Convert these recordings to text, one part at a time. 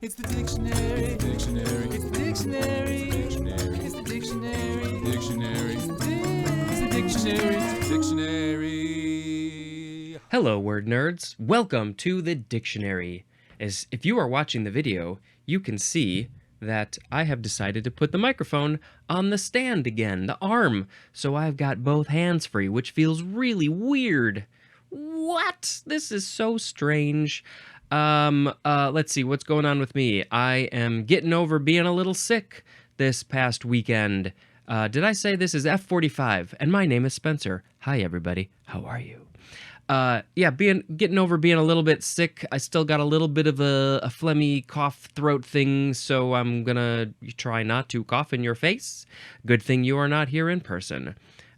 It's the dictionary. Dictionary. It's the dictionary. Dictionary. It's the dictionary. Dictionary. It's the dictionary. It's the dictionary. Hello, word nerds. Welcome to the dictionary. As if you are watching the video, you can see that I have decided to put the microphone on the stand again, the arm, so I've got both hands free, which feels really weird. What? This is so strange. Let's see what's going on with me. I am getting over being a little sick this past weekend. Did I say this is F45? And my name is Spencer. Hi, everybody. How are you? Getting over being a little bit sick. I still got a little bit of a phlegmy cough throat thing, so I'm gonna try not to cough in your face. Good thing you are not here in person.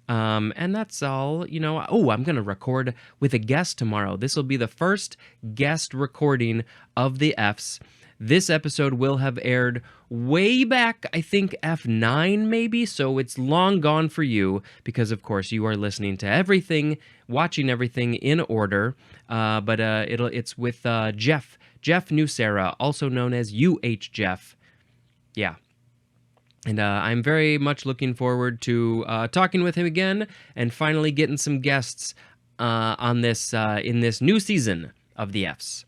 And that's all, I'm going to record with a guest tomorrow. This will be the first guest recording of the Fs. This episode will have aired way back, I think F9 maybe, so it's long gone for you because, of course, you are listening to everything, watching everything in order, but it's with Jeff Nucera, also known as Jeff. Yeah. And I'm very much looking forward to talking with him again and finally getting some guests on this in this new season of the Fs.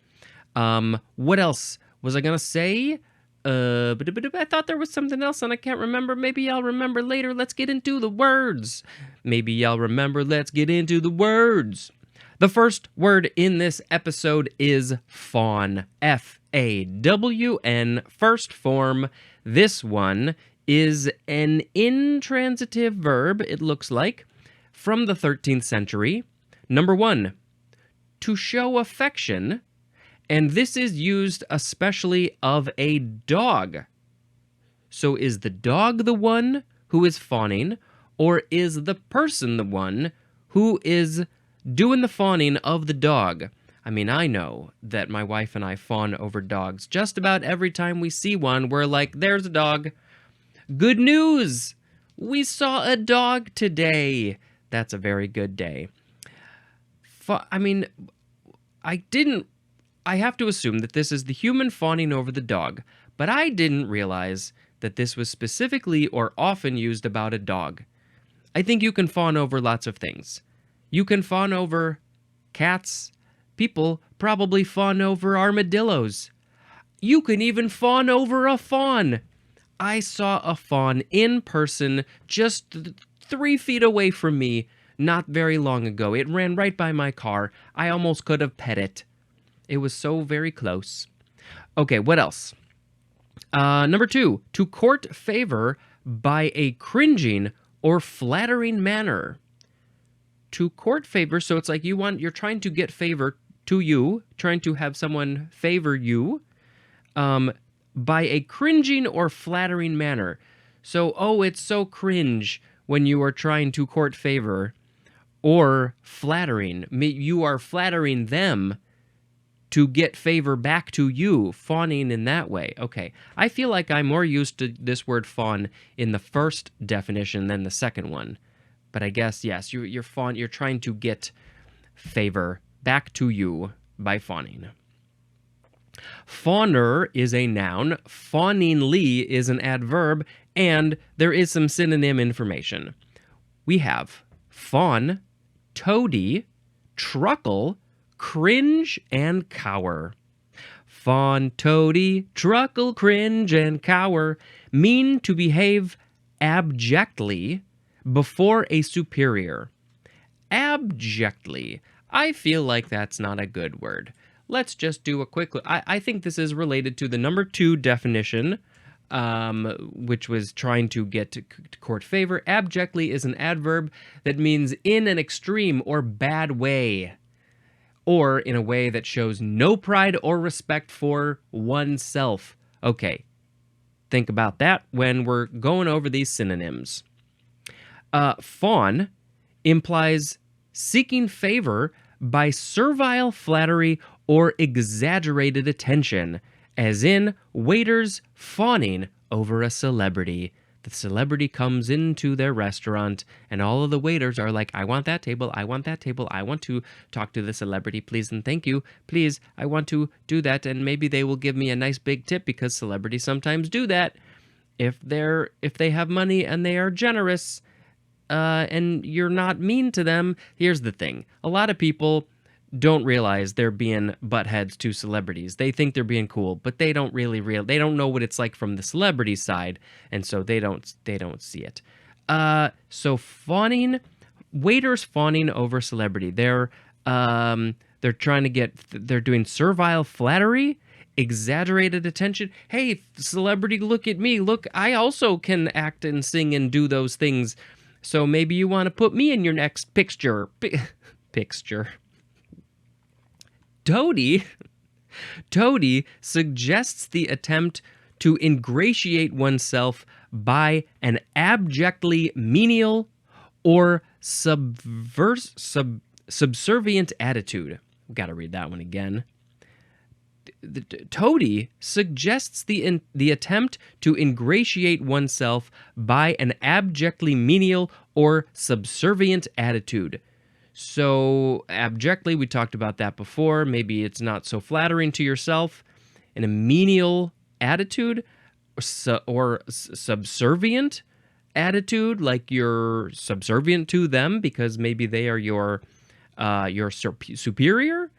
What else was I going to say? I thought there was something else and I can't remember. Maybe I'll remember later. Let's get into the words. Maybe I'll remember. Let's get into the words. The first word in this episode is fawn. F-A-W-N, first form. This one is an intransitive verb, it looks like, from the 13th century. Number 1, to show affection, and this is used especially of a dog. So is the dog the one who is fawning, or is the person the one who is doing the fawning of the dog? I mean, I know that my wife and I fawn over dogs. Just about every time we see one, we're like, there's a dog. Good news! We saw a dog today. That's a very good day. I have to assume that this is the human fawning over the dog, but I didn't realize that this was specifically or often used about a dog. I think you can fawn over lots of things. You can fawn over cats. People probably fawn over armadillos. You can even fawn over a fawn. I saw a fawn in person just 3 feet away from me not very long ago. It ran right by my car. I almost could have pet it. It was so very close. Okay, what else? Number 2, to court favor by a cringing or flattering manner. To court favor, so it's like you're trying to get favor to you, trying to have someone favor you, by a cringing or flattering manner. So, it's so cringe when you are trying to court favor, or flattering. You are flattering them to get favor back to you, fawning in that way. Okay, I feel like I'm more used to this word fawn in the first definition than the second one. But I guess, yes, you're trying to get favor back to you by fawning. Fawner is a noun, fawningly is an adverb, and there is some synonym information. We have fawn, toady, truckle, cringe, and cower. Fawn, toady, truckle, cringe, and cower mean to behave abjectly before a superior. Abjectly. I feel like that's not a good word. Let's just do a quick look. I think this is related to the number 2 definition, which was trying to get to court favor. Abjectly is an adverb that means in an extreme or bad way, or in a way that shows no pride or respect for oneself. Okay, think about that when we're going over these synonyms. Fawn implies seeking favor by servile flattery or exaggerated attention, as in waiters fawning over a celebrity. the celebrity comes into their restaurant and all of the waiters are like, I want that table, I want that table, I want to talk to the celebrity, please and thank you, please, I want to do that, and maybe they will give me a nice big tip because celebrities sometimes do that if they have money and they are generous, and you're not mean to them. Here's the thing. A lot of people don't realize they're being buttheads to celebrities. They think they're being cool, but they don't they don't know what it's like from the celebrity side, and so they don't see it. So waiters fawning over celebrity. They're trying to they're doing servile flattery, exaggerated attention. Hey, celebrity, look at me. Look, I also can act and sing and do those things. So maybe you want to put me in your next picture. Picture. Toady suggests the attempt to ingratiate oneself by an abjectly menial or subservient attitude. We've got to read that one again. Toady suggests the attempt to ingratiate oneself by an abjectly menial or subservient attitude. So abjectly, we talked about that before. Maybe it's not so flattering to yourself. In a menial attitude or subservient attitude, like you're subservient to them because maybe they are your superior.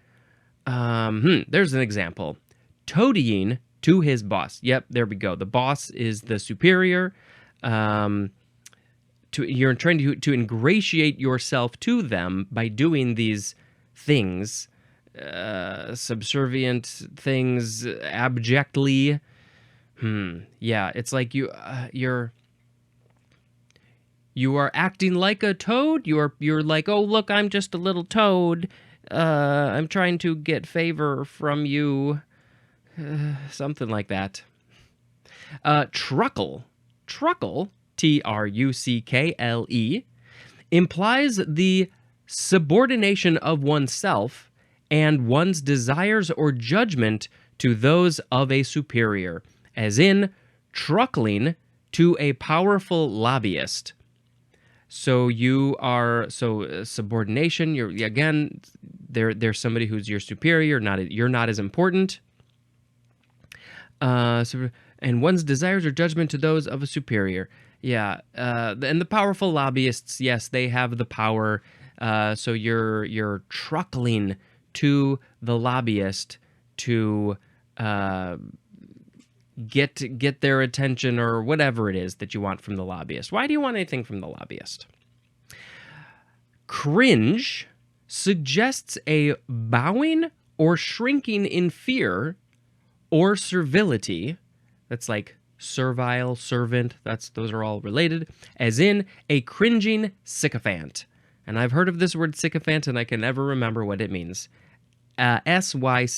There's an example. Toadying to his boss. Yep, there we go. The boss is the superior. You're trying to ingratiate yourself to them by doing these things, subservient things, abjectly. Yeah, it's like you are acting like a toad. You're like, oh look, I'm just a little toad. I'm trying to get favor from you. Something like that. Truckle. Truckle. Truckle, implies the subordination of oneself and one's desires or judgment to those of a superior, as in truckling to a powerful lobbyist. So subordination, there's somebody who's your superior, you're not as important. And one's desires or judgment to those of a superior. Yeah, and the powerful lobbyists, yes, they have the power. So you're truckling to the lobbyist to get their attention or whatever it is that you want from the lobbyist. Why do you want anything from the lobbyist? Cringe suggests a bowing or shrinking in fear or servility. That's like servile, servant, those are all related, as in a cringing sycophant. And I've heard of this word sycophant, and I can never remember what it means. Sycophant.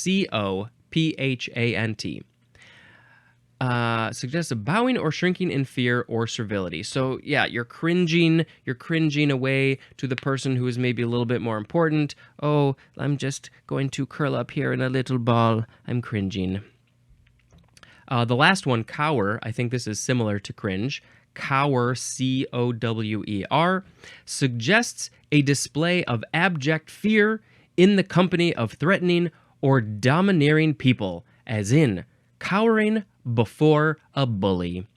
Suggests a bowing or shrinking in fear or servility. So yeah, you're cringing away to the person who is maybe a little bit more important. Oh, I'm just going to curl up here in a little ball. I'm cringing. The last one, cower, I think this is similar to cringe. Cower, Cower, suggests a display of abject fear in the company of threatening or domineering people, as in cowering before a bully.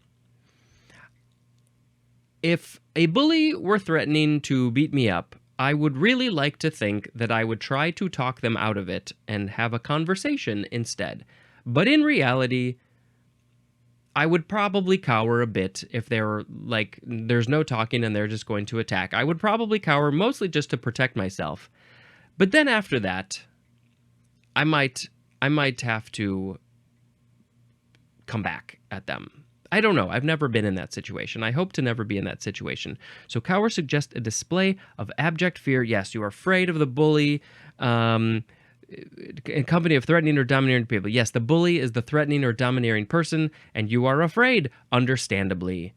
If a bully were threatening to beat me up, I would really like to think that I would try to talk them out of it and have a conversation instead. But in reality, I would probably cower a bit if they're like, there's no talking and they're just going to attack. I would probably cower mostly just to protect myself. But then after that, I might have to come back at them. I don't know. I've never been in that situation. I hope to never be in that situation. So cower suggests a display of abject fear. Yes, you are afraid of the bully. In company of threatening or domineering people. Yes, the bully is the threatening or domineering person, and you are afraid, understandably.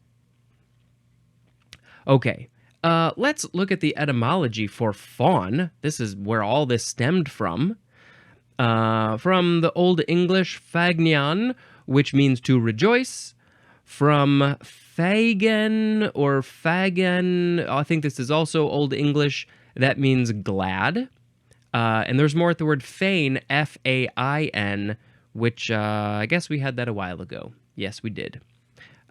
Okay, let's look at the etymology for fawn. This is where all this stemmed from. From the Old English fagnian, which means to rejoice. From fagan or fagan. I think this is also Old English. That means glad. And there's more at the word fain, F-A-I-N, which I guess we had that a while ago. Yes, we did.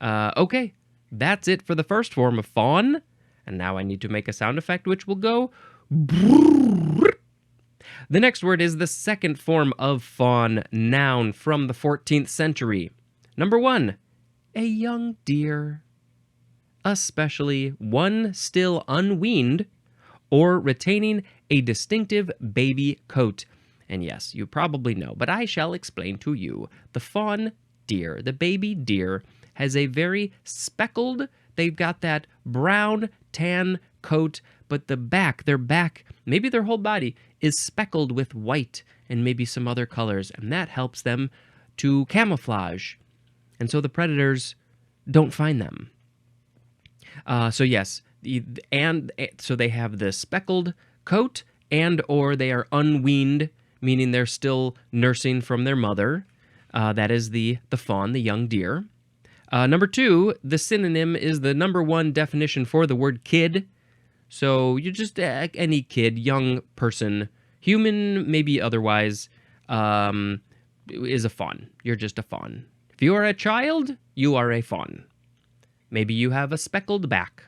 Okay, that's it for the first form of fawn. And now I need to make a sound effect which will go... The next word is the second form of fawn, noun from the 14th century. Number 1, a young deer, especially one still unweaned or retaining a distinctive baby coat. And yes, you probably know, but I shall explain to you. The fawn deer, the baby deer, has a very speckled, they've got that brown, tan coat, but their back, maybe their whole body, is speckled with white and maybe some other colors, and that helps them to camouflage. And so the predators don't find them. So yes, so they have the speckled coat, and or they are unweaned, meaning they're still nursing from their mother. That is the fawn, the young deer. Number 2, the synonym is the number 1 definition for the word kid. So you're just any kid, young person, human, maybe otherwise, is a fawn. You're just a fawn. If you are a child, you are a fawn. Maybe you have a speckled back.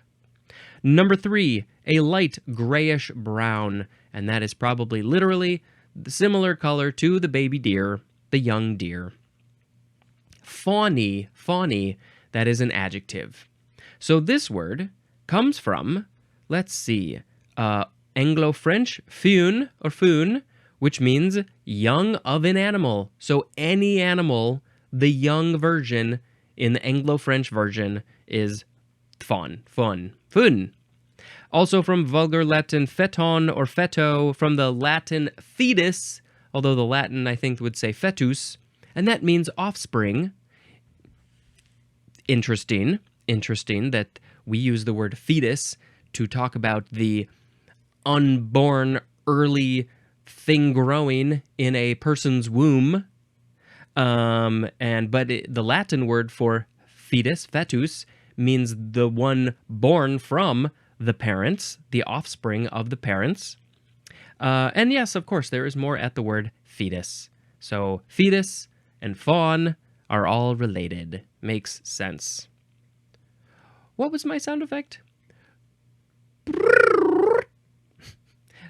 Number 3, a light grayish brown, and that is probably literally the similar color to the baby deer, the young deer. Fawny, that is an adjective. So this word comes from, let's see, Anglo-French, fawn or fawn, which means young of an animal. So any animal, the young version in the Anglo-French version is fawn. Also from vulgar Latin feton or feto, from the Latin fetus, although the Latin I think would say fetus, and that means offspring. Interesting that we use the word fetus to talk about the unborn early thing growing in a person's womb. The Latin word for fetus, means the one born from the parents, the offspring of the parents. And yes, of course, there is more at the word fetus. So fetus and fawn are all related. Makes sense. What was my sound effect?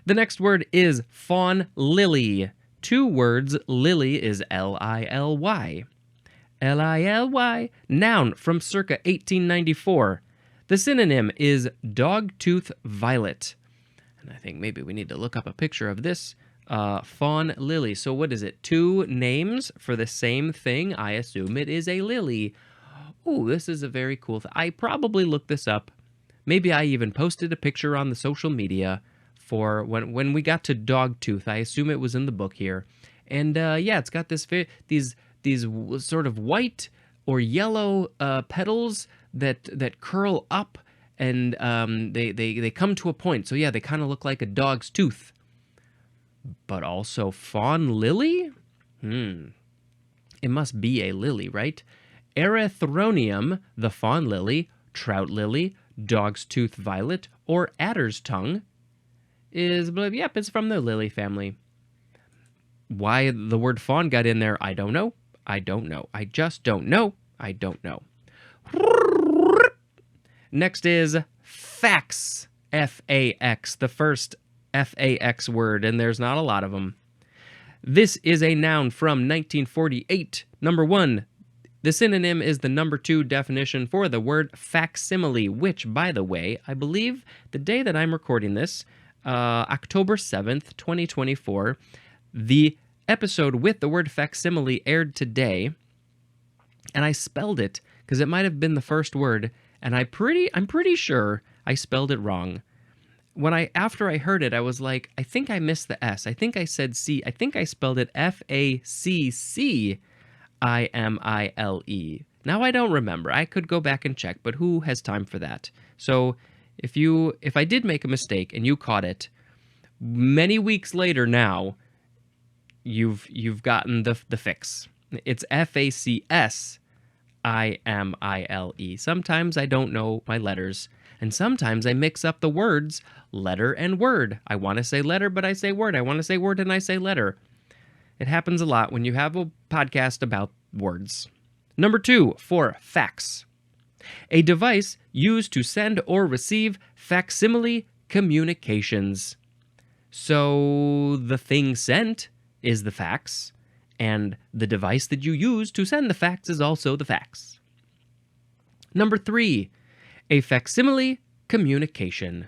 The next word is fawn lily. 2 words, lily is L-I-L-Y. L-I-L-Y, noun from circa 1894. The synonym is dogtooth violet. And I think maybe we need to look up a picture of this fawn lily. So what is it? 2 names for the same thing? I assume it is a lily. Oh, this is a very cool thing. I probably looked this up. Maybe I even posted a picture on the social media for when we got to dogtooth. I assume it was in the book here. And yeah, it's got these sort of white or yellow petals that curl up, and they come to a point. So yeah, they kind of look like a dog's tooth. But also fawn lily? It must be a lily, right? Erythronium, the fawn lily, trout lily, dog's tooth violet, or adder's tongue is, yep, it's from the lily family. Why the word fawn got in there, I don't know. I just don't know. I don't know. Next is fax, F-A-X, the first F-A-X word, and there's not a lot of them. This is a noun from 1948. Number 1, the synonym is the number 2 definition for the word facsimile, which, by the way, I believe the day that I'm recording this, October 7th, 2024, the episode with the word facsimile aired today, and I spelled it because it might have been the first word, and I'm pretty sure I spelled it wrong. After I heard it, I was like, I think I missed the S. I think I said C. I think I spelled it F-A-C-C-I-M-I-L-E. Now I don't remember. I could go back and check, but who has time for that? So if I did make a mistake and you caught it, many weeks later now, you've gotten the fix. It's F-A-C-S-I-M-I-L-E. I-M-I-L-E. Sometimes I don't know my letters, and sometimes I mix up the words letter and word. I want to say letter, but I say word. I want to say word, and I say letter. It happens a lot when you have a podcast about words. Number 2, for fax. A device used to send or receive facsimile communications. So the thing sent is the fax, and the device that you use to send the fax is also the fax. Number 3, a facsimile communication.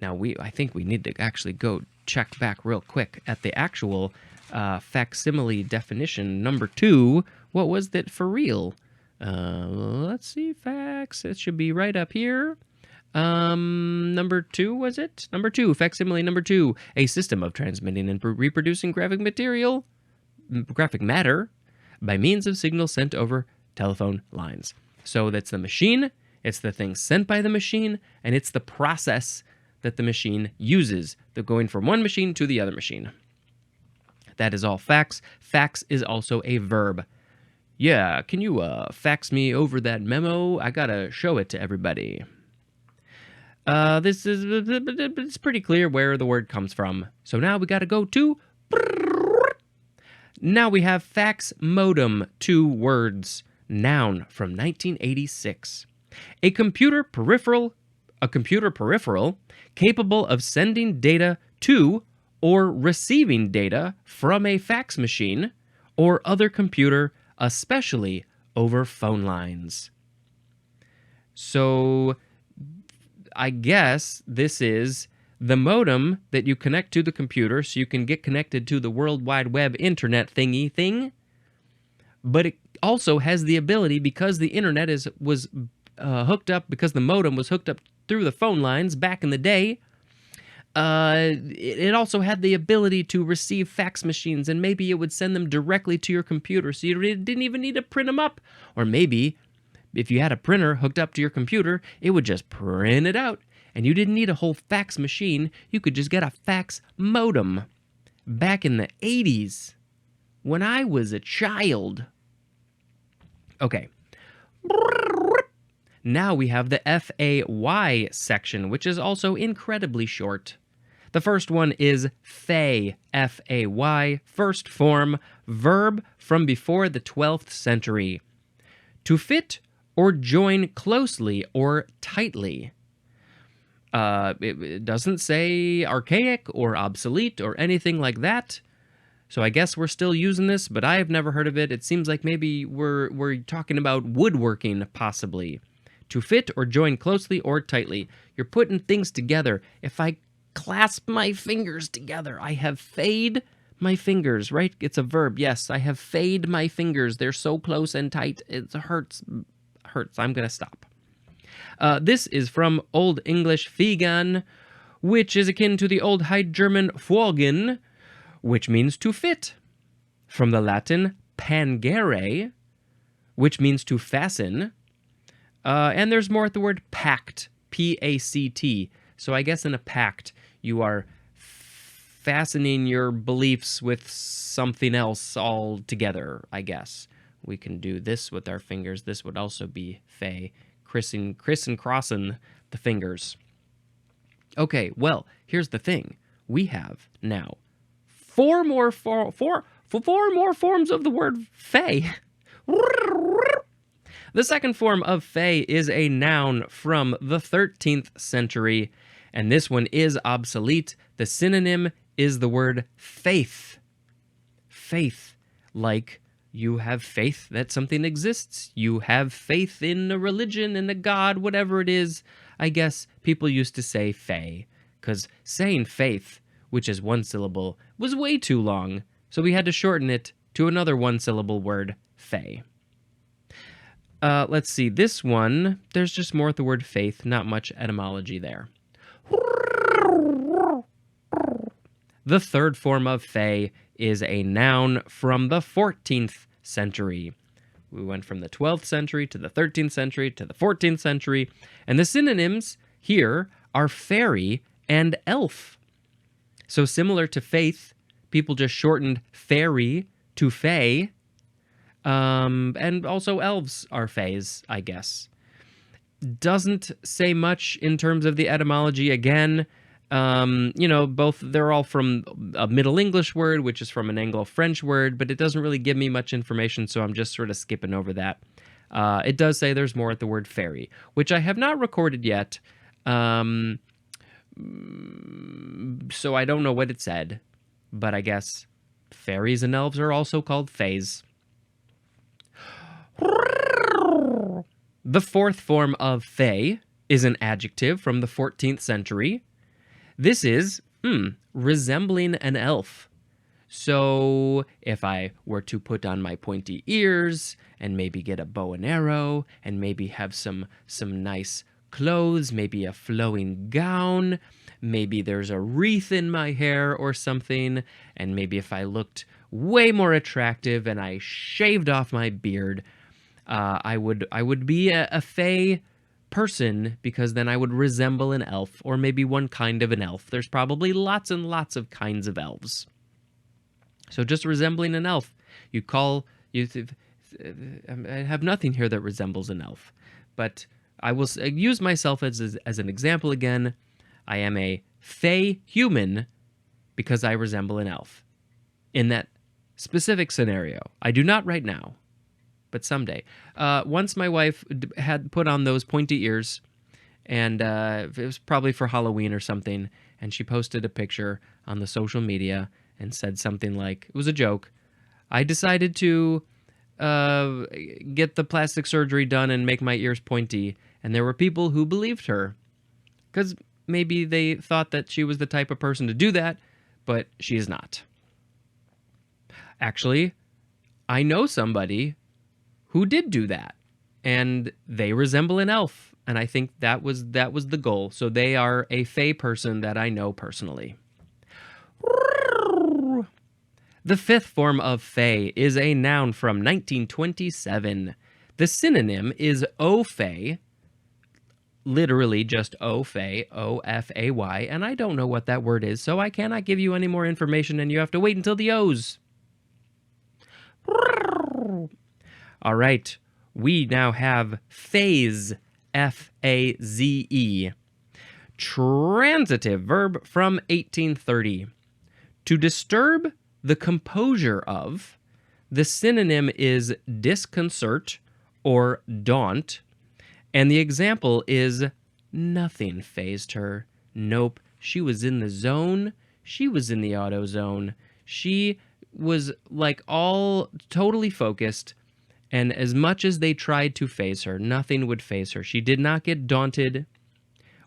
Now, I think we need to actually go check back real quick at the actual facsimile definition. Number 2, what was that for real? Let's see, fax. It should be right up here. Number 2, was it? Number 2, facsimile number 2, a system of transmitting and reproducing graphic matter by means of signals sent over telephone lines. So that's the machine, it's the thing sent by the machine, and it's the process that the machine uses. They're going from one machine to the other machine. That is all fax. Fax is also a verb. Yeah, can you fax me over that memo? I gotta show it to everybody. It's pretty clear where the word comes from. So now we gotta go to... Now we have fax modem, 2 words, noun from 1986. A computer peripheral capable of sending data to or receiving data from a fax machine or other computer, especially over phone lines. So I guess this is the modem that you connect to the computer so you can get connected to the World Wide Web internet thingy thing. But it also has the ability, because the internet was hooked up, because the modem was hooked up through the phone lines back in the day, it also had the ability to receive fax machines, and maybe it would send them directly to your computer, so you didn't even need to print them up. Or maybe, if you had a printer hooked up to your computer, it would just print it out, and you didn't need a whole fax machine. You could just get a fax modem. Back in the 80s, when I was a child. Okay. Now we have the FAY section, which is also incredibly short. The first one is fay, F-A-Y, first form, verb from before the 12th century. To fit or join closely or tightly. It doesn't say archaic or obsolete or anything like that. So I guess we're still using this, but I have never heard of it. It seems like maybe we're talking about woodworking, possibly. To fit or join closely or tightly. You're putting things together. If I clasp my fingers together, I have fayed my fingers, right? It's a verb. Yes, I have fayed my fingers. They're so close and tight. It hurts. I'm going to stop. This is from Old English fegen, which is akin to the Old High German folgen, which means to fit. From the Latin pangere, which means to fasten. And there's more at the word pact, P-A-C-T. So I guess in a pact, you are fastening your beliefs with something else all together, I guess. We can do this with our fingers. This would also be fey, criss and crossing the fingers. Okay, well, here's the thing. We have now four more forms of the word fey. The second form of fey is a noun from the 13th century, and this one is obsolete. The synonym is the word faith. Faith, like you have faith that something exists. You have faith in a religion, in a god, whatever it is. I guess people used to say fey, because saying faith, which is one syllable, was way too long, so we had to shorten it to another one-syllable word, fey. Let's see, this one, there's just more at the word faith, not much etymology there. The third form of fey is a noun from the 14th century. We went from the 12th century to the 13th century to the 14th century, and the synonyms here are fairy and elf. So similar to faith, people just shortened fairy to fey. And also elves are fays, I guess. Doesn't say much in terms of the etymology. Again, both, they're all from a Middle English word, which is from an Anglo-French word, but it doesn't really give me much information, so I'm just sort of skipping over that. It does say there's more at the word fairy, which I have not recorded yet, so I don't know what it said, but I guess fairies and elves are also called fays. The fourth form of fey is an adjective from the 14th century. This is resembling an elf. So if I were to put on my pointy ears and maybe get a bow and arrow and maybe have some nice clothes, maybe a flowing gown, maybe there's a wreath in my hair or something, and maybe if I looked way more attractive and I shaved off my beard, I would be a fey person, because then I would resemble an elf, or maybe one kind of an elf. There's probably lots and lots of kinds of elves. So just resembling an elf. I have nothing here that resembles an elf, but I will use myself as an example again. I am a fey human because I resemble an elf in that specific scenario. I do not right now, but someday. Once my wife had put on those pointy ears, and it was probably for Halloween or something, and she posted a picture on the social media and said something like, it was a joke, I decided to get the plastic surgery done and make my ears pointy, and there were people who believed her, because maybe they thought that she was the type of person to do that, but she is not. Actually, I know somebody who did do that, and they resemble an elf, and I think that was the goal. So they are a fey person that I know personally. The fifth form of fey is a noun from 1927. The synonym is o-fey, literally just o-fey, O-F-A-Y, and I don't know what that word is, so I cannot give you any more information, and you have to wait until the O's. All right, we now have faze, F-A-Z-E, transitive verb from 1830. To disturb the composure of, the synonym is disconcert or daunt, and the example is nothing fazed her. Nope, she was in the zone, she was in the auto zone, she was like all totally focused, and as much as they tried to faze her, nothing would faze her. She did not get daunted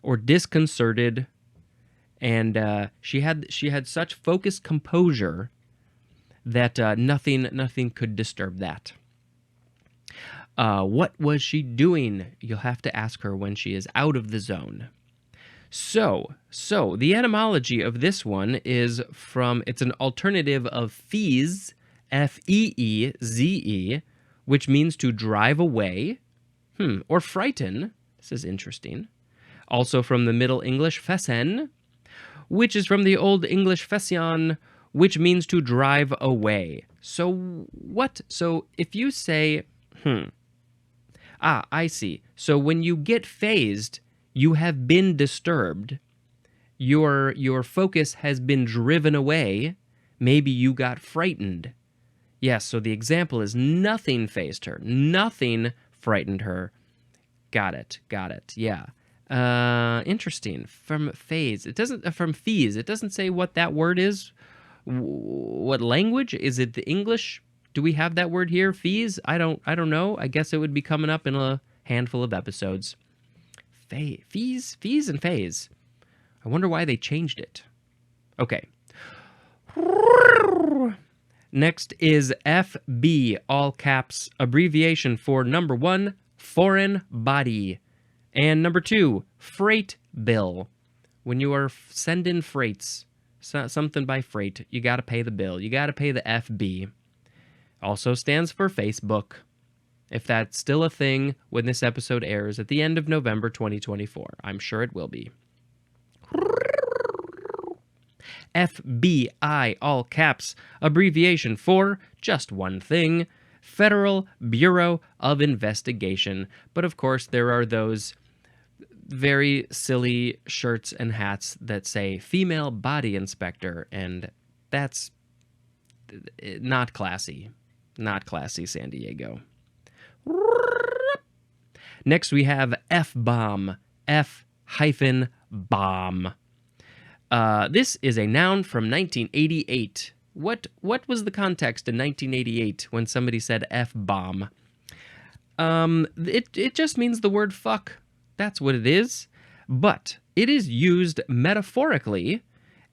or disconcerted, and she had such focused composure that nothing could disturb that. What was she doing? You'll have to ask her when she is out of the zone. So the etymology of this one is it's an alternative of feeze, F-E-E-Z-E, which means to drive away, or frighten. This is interesting. Also from the Middle English fesen, which is from the Old English fesion, which means to drive away. So what? So if you say, I see. So when you get fazed, you have been disturbed. Your focus has been driven away. Maybe you got frightened. Yes, so the example is nothing fazed her. Nothing frightened her. Got it. Yeah. Interesting. From faze. It doesn't, from fees. It doesn't say what that word is. What language? Is it the English? Do we have that word here? Fees? I don't know. I guess it would be coming up in a handful of episodes. Fees and phase. I wonder why they changed it. Okay. Next is FB, all caps, abbreviation for number 1, foreign body, and number 2, freight bill. When you are sending freights, something by freight, you got to pay the bill. You got to pay the FB. Also stands for Facebook, if that's still a thing when this episode airs at the end of November 2024. I'm sure it will be. FBI, all caps, abbreviation for just one thing, Federal Bureau of Investigation. But of course, there are those very silly shirts and hats that say female body inspector, and that's not classy. Not classy, San Diego. Next, we have F-bomb. F-bomb. This is a noun from 1988. What was the context in 1988 when somebody said F-bomb? It just means the word fuck. That's what it is. But it is used metaphorically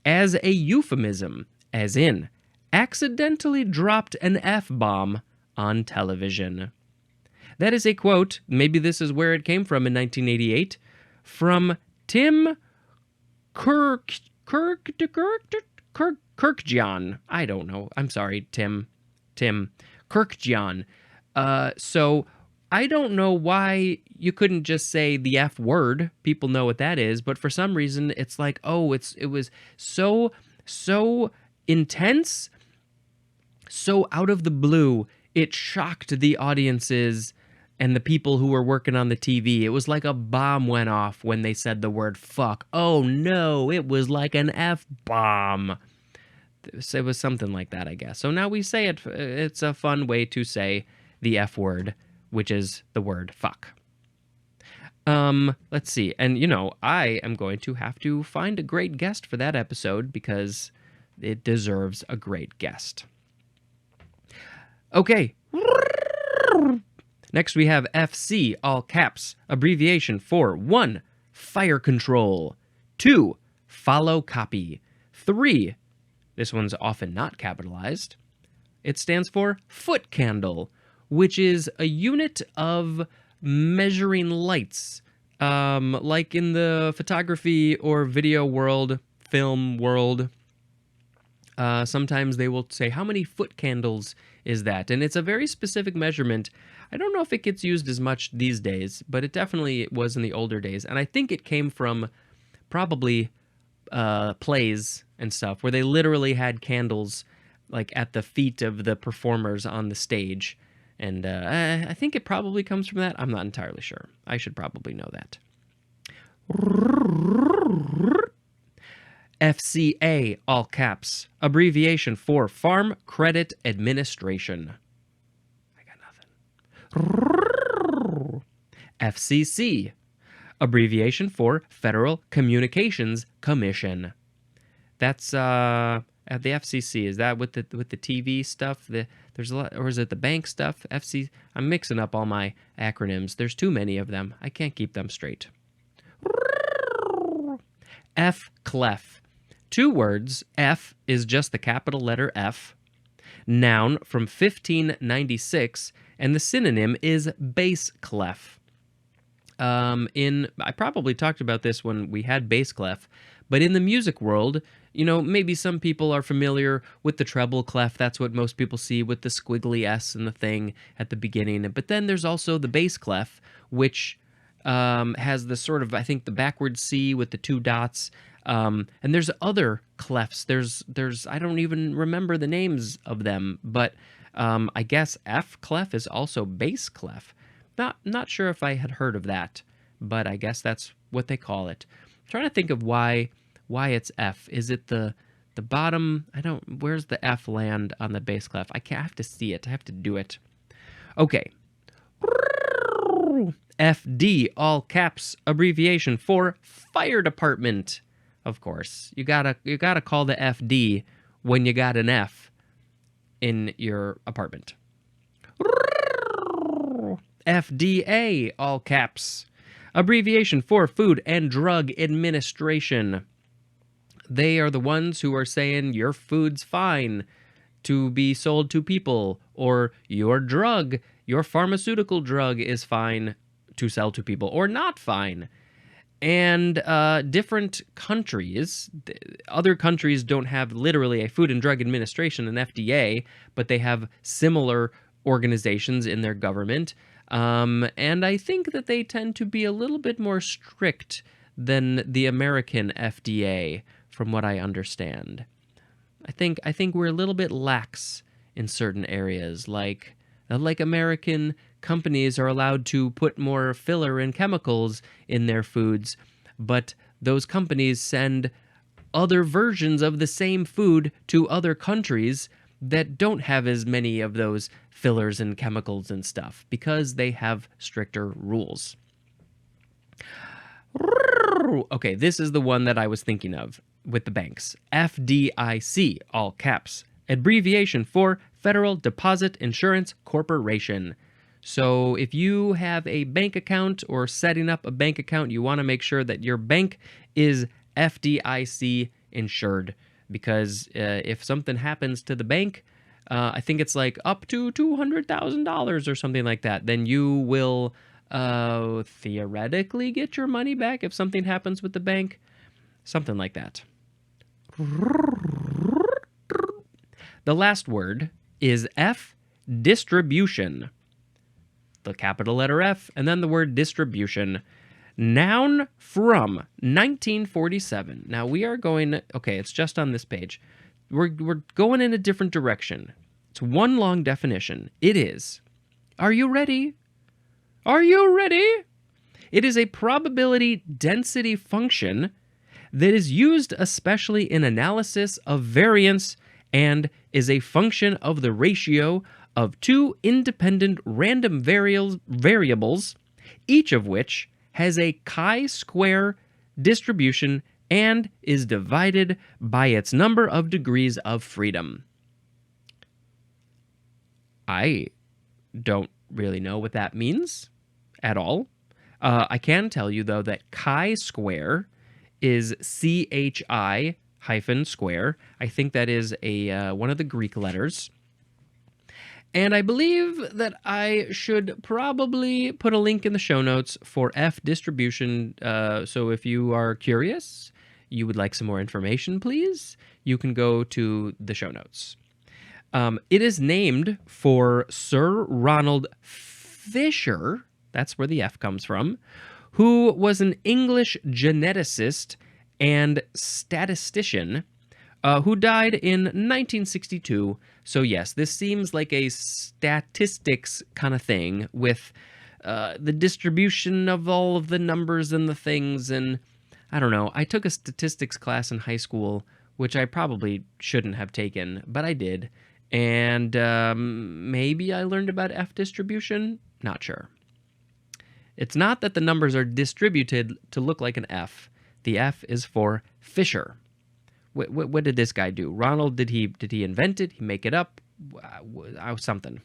as a euphemism, as in, accidentally dropped an F-bomb on television. That is a quote, maybe this is where it came from in 1988, from Tim Kirkjian. I don't know. I'm sorry, Tim Kirkjian. So I don't know why you couldn't just say the F word. People know what that is, but for some reason it's like, oh, it was so intense, so out of the blue, it shocked the audiences and the people who were working on the TV. It was like a bomb went off when they said the word fuck. Oh no, it was like an F-bomb. It was something like that, I guess. So now we say it. It's a fun way to say the F word, which is the word fuck. Let's see. And, I am going to have to find a great guest for that episode because it deserves a great guest. Okay. Next we have FC, all caps, abbreviation for 1. Fire control. 2. Follow copy. 3. This one's often not capitalized. It stands for foot candle, which is a unit of measuring lights. Like in the photography or video world, film world, sometimes they will say, how many foot candles is that? And it's a very specific measurement. I don't know if it gets used as much these days, but it definitely was in the older days. And I think it came from probably plays and stuff, where they literally had candles like at the feet of the performers on the stage. And I think it probably comes from that. I'm not entirely sure. I should probably know that. FCA, all caps, abbreviation for Farm Credit Administration. I got nothing. FCC, abbreviation for Federal Communications Commission. That's at the FCC. Is that with the TV stuff? There's a lot, or is it the bank stuff? FC. I'm mixing up all my acronyms. There's too many of them. I can't keep them straight. F clef. 2 words. F is just the capital letter F. Noun from 1596, and the synonym is bass clef. I probably talked about this when we had bass clef, but in the music world, maybe some people are familiar with the treble clef. That's what most people see with the squiggly S and the thing at the beginning. But then there's also the bass clef, which has the sort of, I think, the backward C with the 2 dots. And there's other clefs. There's I don't even remember the names of them, but I guess F clef is also bass clef. Not sure if I had heard of that, but I guess that's what they call it. I'm trying to think of why it's F. Is it the bottom? Where's the F land on the bass clef? I have to see it. I have to do it. Okay. FD, all caps, abbreviation for fire department. Of course, you gotta call the FD when you got an F in your apartment. FDA, all caps, abbreviation for Food and Drug Administration. They are the ones who are saying your food's fine to be sold to people, or your pharmaceutical drug is fine to sell to people, or not fine. And different countries, other countries don't have literally a Food and Drug Administration, an FDA, but they have similar organizations in their government. And I think that they tend to be a little bit more strict than the American FDA, from what I understand. I think we're a little bit lax in certain areas, like Like American companies are allowed to put more filler and chemicals in their foods, but those companies send other versions of the same food to other countries that don't have as many of those fillers and chemicals and stuff because they have stricter rules. Okay, this is the one that I was thinking of with the banks. FDIC, all caps, abbreviation for Federal Deposit Insurance Corporation. So if you have a bank account or setting up a bank account, you want to make sure that your bank is FDIC insured, because if something happens to the bank, I think it's like up to $200,000 or something like that, then you will theoretically get your money back if something happens with the bank. Something like that. The last word is F, distribution. The capital letter F, and then the word distribution. Noun from 1947. Now we are going, okay, it's just on this page. We're going in a different direction. It's one long definition. It is, are you ready? Are you ready? It is a probability density function that is used especially in analysis of variance and is a function of the ratio of two independent random variables, each of which has a chi-square distribution and is divided by its number of degrees of freedom. I don't really know what that means at all. I can tell you, though, that chi-square is CHI hyphen square. I think that is one of the Greek letters. And I believe that I should probably put a link in the show notes for F distribution. So if you are curious, you would like some more information, please, you can go to the show notes. It is named for Sir Ronald Fisher, that's where the F comes from, who was an English geneticist and statistician who died in 1962. So yes, this seems like a statistics kind of thing with the distribution of all of the numbers and the things. And I don't know, I took a statistics class in high school, which I probably shouldn't have taken, but I did. And maybe I learned about F distribution? Not sure. It's not that the numbers are distributed to look like an F. The F is for Fisher. What did this guy do? Ronald, did he invent it? He make it up? Something.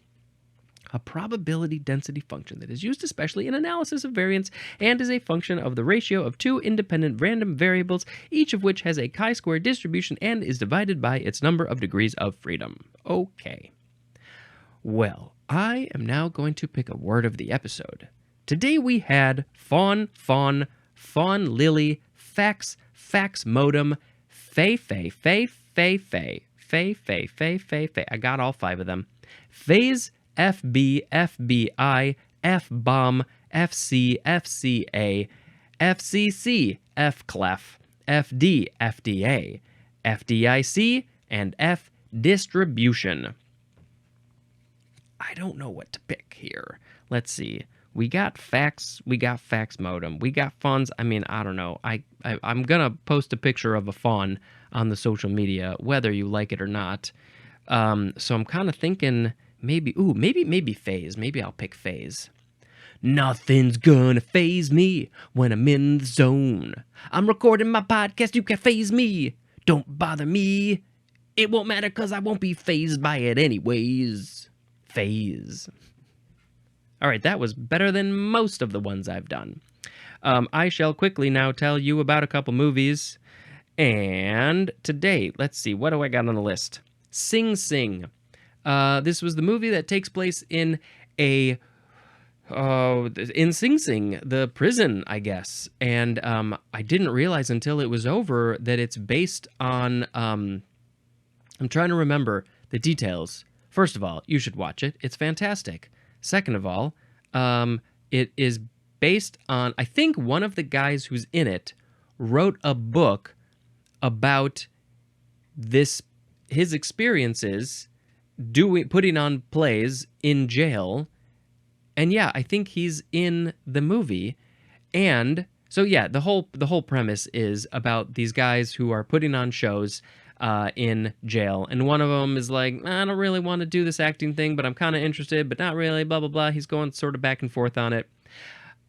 A probability density function that is used especially in analysis of variance and is a function of the ratio of two independent random variables, each of which has a chi-square distribution and is divided by its number of degrees of freedom. Okay. Well, I am now going to pick a word of the episode. Today we had fawn, lily, fax, modem, fay. I got all 5 of them. Faze, FB, FBI, F-bomb, FC, FCA, FCC, F-clef, FD, FDA, FDIC, and F distribution. I don't know what to pick here. Let's see. We got fax modem. We got fawns. I mean, I don't know. I'm gonna post a picture of a fawn on the social media, whether you like it or not. So I'm kind of thinking maybe phase. Maybe I'll pick phase. Nothing's gonna phase me when I'm in the zone. I'm recording my podcast. You can't phase me. Don't bother me. It won't matter because I won't be phased by it anyways. Phase. All right, that was better than most of the ones I've done. I shall quickly now tell you about a couple movies. And today, let's see, what do I got on the list? Sing Sing. This was the movie that takes place in in Sing Sing, the prison, I guess. And I didn't realize until it was over that it's based on, I'm trying to remember the details. First of all, you should watch it. It's fantastic. Second of all, it is based on, I think one of the guys who's in it wrote a book about his experiences putting on plays in jail. And yeah, I think he's in the movie. And so yeah, the whole premise is about these guys who are putting on shows in jail, and one of them is like, I don't really want to do this acting thing, but I'm kind of interested, but not really, blah blah blah. He's going sort of back and forth on it.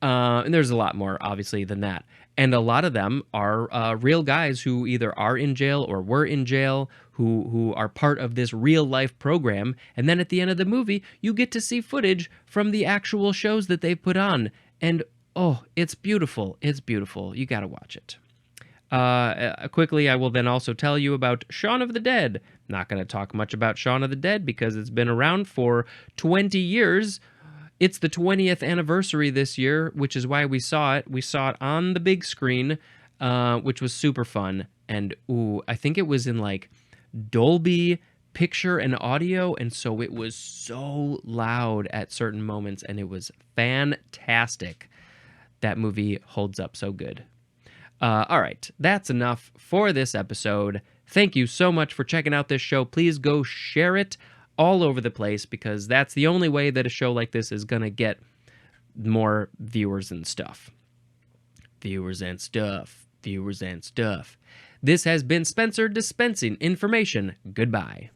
And there's a lot more, obviously, than that. And a lot of them are real guys who either are in jail or were in jail, who are part of this real life program. And then at the end of the movie, you get to see footage from the actual shows that they've put on. And oh, it's beautiful. It's beautiful. You got to watch it. Quickly, I will then also tell you about Shaun of the Dead. Not going to talk much about Shaun of the Dead because it's been around for 20 years. It's the 20th anniversary this year, which is why we saw it. We saw it on the big screen, which was super fun. And ooh, I think it was in like Dolby picture and audio, and so it was so loud at certain moments, and it was fantastic. That movie holds up so good. All right, that's enough for this episode. Thank you so much for checking out this show. Please go share it all over the place, because that's the only way that a show like this is going to get more viewers and stuff. Viewers and stuff. Viewers and stuff. This has been Spencer dispensing information. Goodbye.